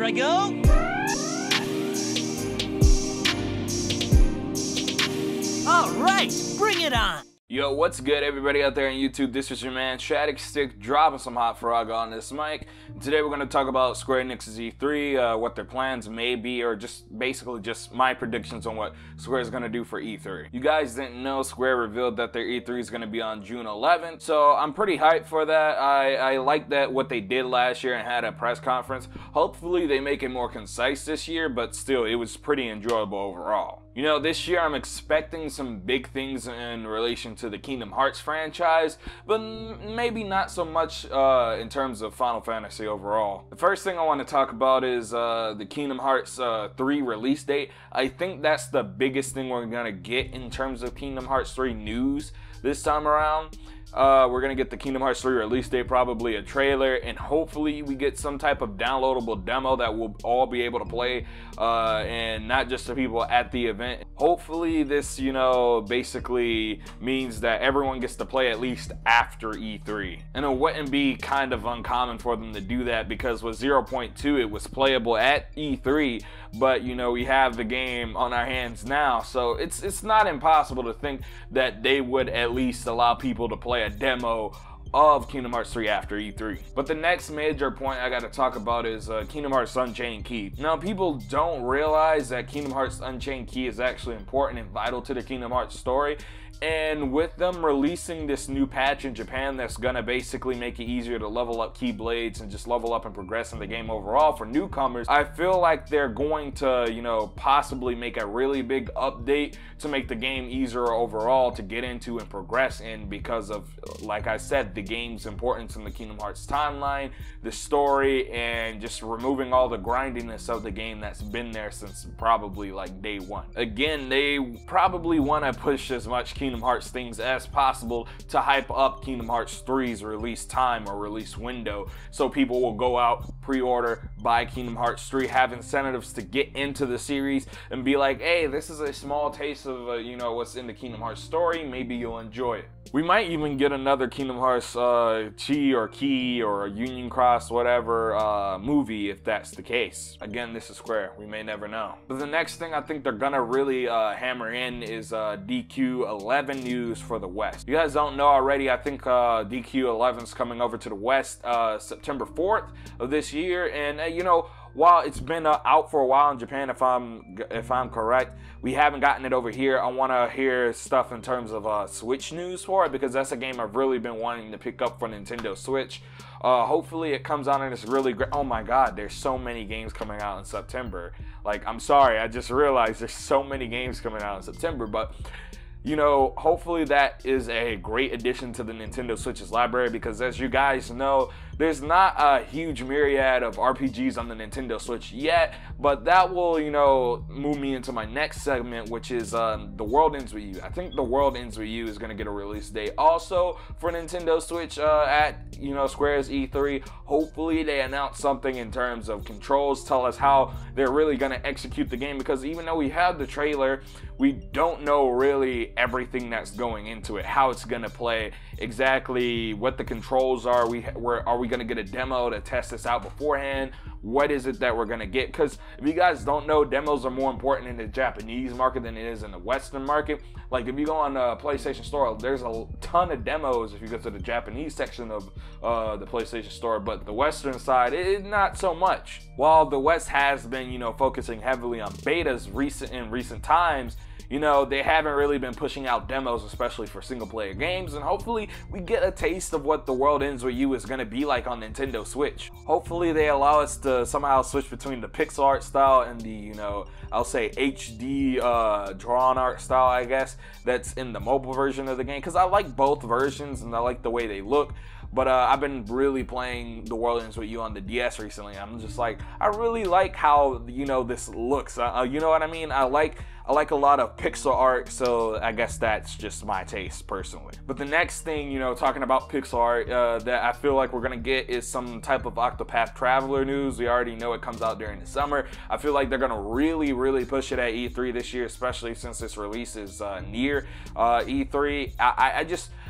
I go. All right, bring it on. Yo, what's good everybody out there on YouTube? This is your man Shatic Stick dropping some hot frog on this mic. Today we're going to talk about Square Enix's E3, what their plans may be, or just basically just my predictions on what Square is going to do for E3. You guys didn't know Square revealed that their E3 is going to be on June 11th, so I'm pretty hyped for that. I like that what they did last year and had a press conference. Hopefully they make it more concise this year, but still it was pretty enjoyable overall. You know, this year I'm expecting some big things in relation to the Kingdom Hearts franchise, but maybe not so much in terms of Final Fantasy overall. The first thing I want to talk about is the Kingdom Hearts 3 release date. I think that's the biggest thing we're gonna get in terms of Kingdom Hearts 3 news this time around. We're gonna get the Kingdom Hearts 3 release date, probably a trailer, and hopefully we get some type of downloadable demo that we'll all be able to play, and not just the people at the event. Hopefully this, you know, basically means that everyone gets to play at least after E3. And it wouldn't be kind of uncommon for them to do that, because with 0.2 it was playable at E3, but you know, we have the game on our hands now, so it's not impossible to think that they would at least allow people to play a demo of Kingdom Hearts 3 after E3. But the next major point I gotta talk about is Kingdom Hearts Unchained Key. Now, people don't realize that Kingdom Hearts Unchained Key is actually important and vital to the Kingdom Hearts story. And with them releasing this new patch in Japan that's gonna basically make it easier to level up Keyblades and just level up and progress in the game overall for newcomers, I feel like they're going to, you know, possibly make a really big update to make the game easier overall to get into and progress in, because of, like I said, the game's importance in the Kingdom Hearts timeline, the story, and just removing all the grindiness of the game that's been there since probably like day one. Again, they probably want to push as much Kingdom Hearts things as possible to hype up Kingdom Hearts 3's release time or release window, so people will go out, pre-order, buy Kingdom Hearts 3, have incentives to get into the series and be like, hey, this is a small taste of you know, what's in the Kingdom Hearts story, maybe you'll enjoy it. We might even get another Kingdom Hearts Chi or Key or Union Cross, whatever, movie if that's the case. Again, this is Square, we may never know. But the next thing I think they're gonna really hammer in is DQ11 news for the West. If you guys don't know already, I think DQ11 is coming over to the West September 4th of this year, and you know, while it's been out for a while in Japan, if I'm correct, we haven't gotten it over here. I want to hear stuff in terms of Switch news for it, because that's a game I've really been wanting to pick up for Nintendo Switch. Hopefully it comes out and it's really great. Oh my god, there's so many games coming out in September. Like, I'm sorry, I just realized there's so many games coming out in September, but you know, hopefully that is a great addition to the Nintendo Switch's library, because as you guys know, there's not a huge myriad of RPGs on the Nintendo Switch yet, but that will, you know, move me into my next segment, which is The World Ends With You. I think The World Ends With You is going to get a release date also for Nintendo Switch at, you know, Square's E3. Hopefully they announce something in terms of controls, tell us how they're really going to execute the game, because even though we have the trailer, we don't know really everything that's going into it, how it's going to play, exactly what the controls are. Are we going to get a demo to test this out beforehand? What is it that we're going to get? Because if you guys don't know, demos are more important in the Japanese market than it is in the Western market. Like, if you go on the PlayStation Store, there's a ton of demos if you go to the Japanese section of the PlayStation Store, but the Western side, not so much. While the West has been, you know, focusing heavily on betas in recent times, you know, they haven't really been pushing out demos, especially for single-player games, and hopefully we get a taste of what The World Ends With You is going to be like on Nintendo Switch. Hopefully they allow us to somehow switch between the pixel art style and the, you know, I'll say HD drawn art style, I guess, that's in the mobile version of the game, because I like both versions and I like the way they look. But I've been really playing The World Ends With You on the DS recently. I'm just like, I really like how, you know, this looks. You know what I mean? I like a lot of pixel art, so I guess that's just my taste personally. But the next thing, you know, talking about pixel art that I feel like we're gonna get is some type of Octopath Traveler news. We already know it comes out during the summer. I feel like they're gonna really push it at E3 this year, especially since this release is near E3.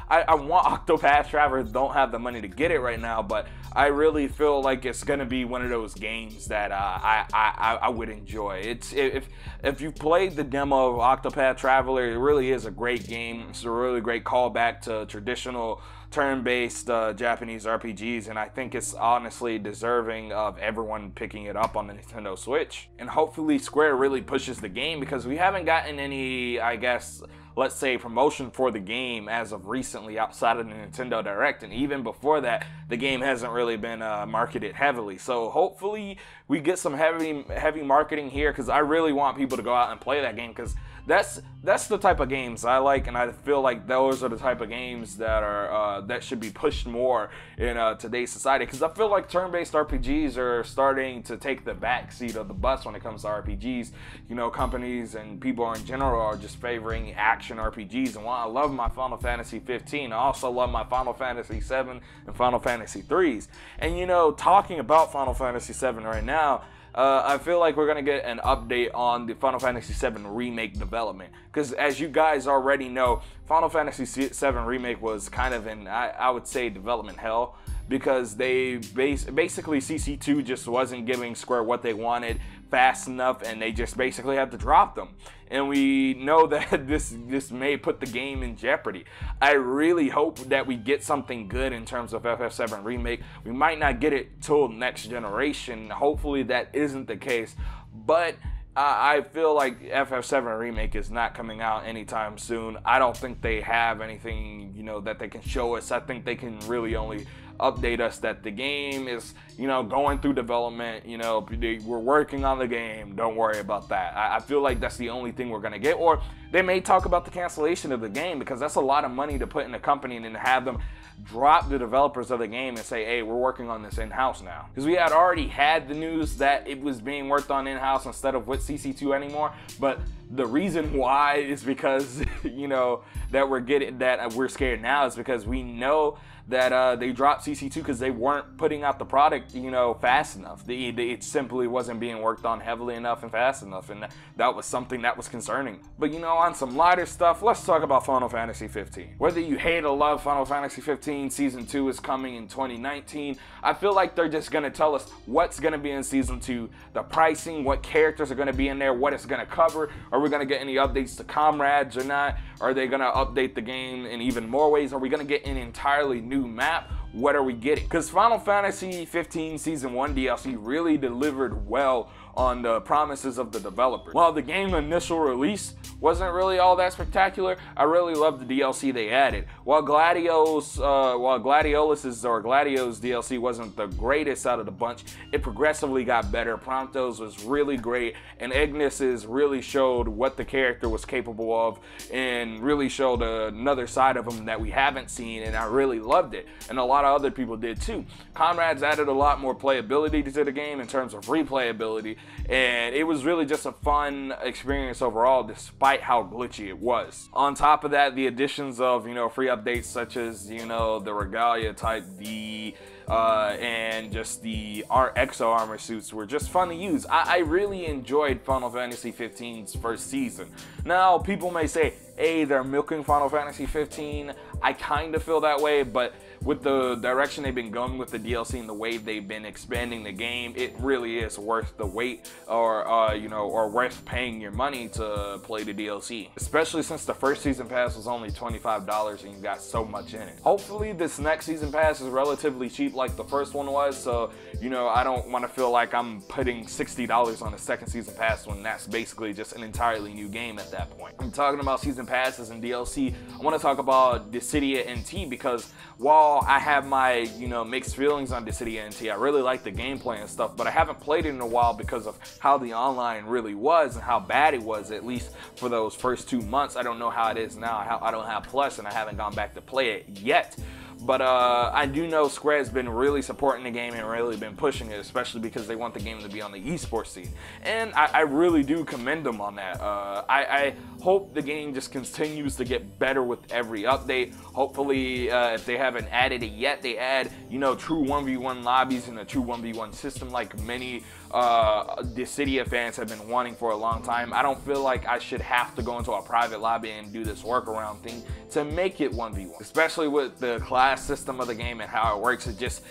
I want Octopath Traveler, don't have the money to get it right now, but I really feel like it's gonna be one of those games that I would enjoy. If you've played the demo of Octopath Traveler, it really is a great game. It's a really great callback to traditional turn-based Japanese RPGs, and I think it's honestly deserving of everyone picking it up on the Nintendo Switch. And hopefully Square really pushes the game, because we haven't gotten any, I guess, let's say, promotion for the game as of recently outside of the Nintendo Direct, and even before that, the game hasn't really been marketed heavily. So hopefully we get some heavy marketing here, because I really want people to go out and play that game, because that's the type of games I like, and I feel like those are the type of games that are that should be pushed more in today's society, because I feel like turn-based RPGs are starting to take the back seat of the bus when it comes to RPGs. You know, companies and people in general are just favoring action RPGs, and while I love my Final Fantasy 15, I also love my Final Fantasy 7 and Final Fantasy 3s. And you know, talking about Final Fantasy 7 right now, I feel like we're going to get an update on the Final Fantasy VII Remake development. Because as you guys already know, Final Fantasy VII Remake was kind of in, I would say, development hell. Because they basically CC2 just wasn't giving Square what they wanted fast enough, and they just basically had to drop them. And we know that this may put the game in jeopardy. I really hope that we get something good in terms of FF7 Remake. We might not get it till next generation. Hopefully that isn't the case. But I feel like FF7 Remake is not coming out anytime soon. I don't think they have anything, you know, that they can show us. I think they can really only update us that the game is, you know, going through development. You know, we're working on the game. Don't worry about that. I feel like that's the only thing we're gonna get. Or they may talk about the cancellation of the game, because that's a lot of money to put in a company and then have them drop the developers of the game and say, hey, we're working on this in-house now. Because we had already had the news that it was being worked on in-house instead of with CC2 anymore, but the reason why is because, you know, that we're scared now is because we know that they dropped CC2 because they weren't putting out the product, you know, fast enough. It simply wasn't being worked on heavily enough and fast enough, and that was something that was concerning. But you know, on some lighter stuff, let's talk about Final Fantasy 15. Whether you hate or love Final Fantasy 15, Season 2 is coming in 2019. I feel like they're just gonna tell us what's gonna be in Season 2, the pricing, what characters are gonna be in there, what it's gonna cover. Are we gonna get any updates to Comrades or not? Are they gonna update the game in even more ways? Are we gonna get an entirely new map? What are we getting? Because Final Fantasy 15 Season 1 DLC really delivered well on the promises of the developers. While the game's initial release wasn't really all that spectacular, I really loved the DLC they added. While Gladio's DLC wasn't the greatest out of the bunch, it progressively got better. Prompto's was really great, and Ignis's really showed what the character was capable of, and really showed another side of him that we haven't seen, and I really loved it. And a lot of other people did too. Comrades added a lot more playability to the game in terms of replayability, and it was really just a fun experience overall, despite how glitchy it was. On top of that, the additions of, you know, free updates such as, you know, the Regalia type V, and just the Exo armor suits were just fun to use. I really enjoyed Final Fantasy 15's first season. Now, people may say, hey, they're milking Final Fantasy 15. I kind of feel that way, but with the direction they've been going with the DLC and the way they've been expanding the game, it really is worth the wait, or you know, or worth paying your money to play the DLC. Especially since the first season pass was only $25 and you got so much in it. Hopefully this next season pass is relatively cheap like the first one was, so you know, I don't want to feel like I'm putting $60 on the second season pass when that's basically just an entirely new game at that point. I'm talking about season passes and DLC. I want to talk about Dissidia NT, because while I have my, you know, mixed feelings on Dissidia NT, I really like the gameplay and stuff, but I haven't played it in a while because of how the online really was and how bad it was, at least for those first 2 months. I don't know how it is now. I don't have Plus and I haven't gone back to play it yet. But I do know Square has been really supporting the game and really been pushing it, especially because they want the game to be on the esports scene. And I really do commend them on that. I hope the game just continues to get better with every update. Hopefully, if they haven't added it yet, they add, you know, true 1v1 lobbies and a true 1v1 system like many Dissidia fans have been wanting for a long time. I don't feel like I should have to go into a private lobby and do this workaround thing to make it 1v1, especially with the class system of the game and how it works. It just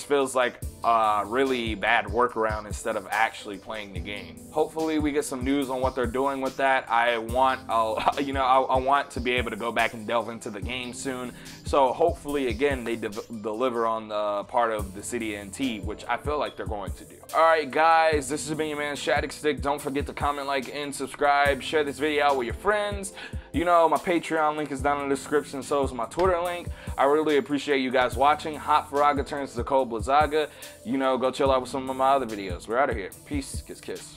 feels like a really bad workaround instead of actually playing the game. Hopefully we get some news on what they're doing with that. I want to be able to go back and delve into the game soon. So hopefully again they deliver on the part of Dissidia and T, which I feel like they're going to do. Alright guys, this has been your man Shatic Stick. Don't forget to comment, like, and subscribe. Share this video out with your friends. You know, my Patreon link is down in the description, so is my Twitter link. I really appreciate you guys watching. Hot Faraga turns to Cold Blizzaga. You know, go chill out with some of my other videos. We're out of here. Peace. Kiss, kiss.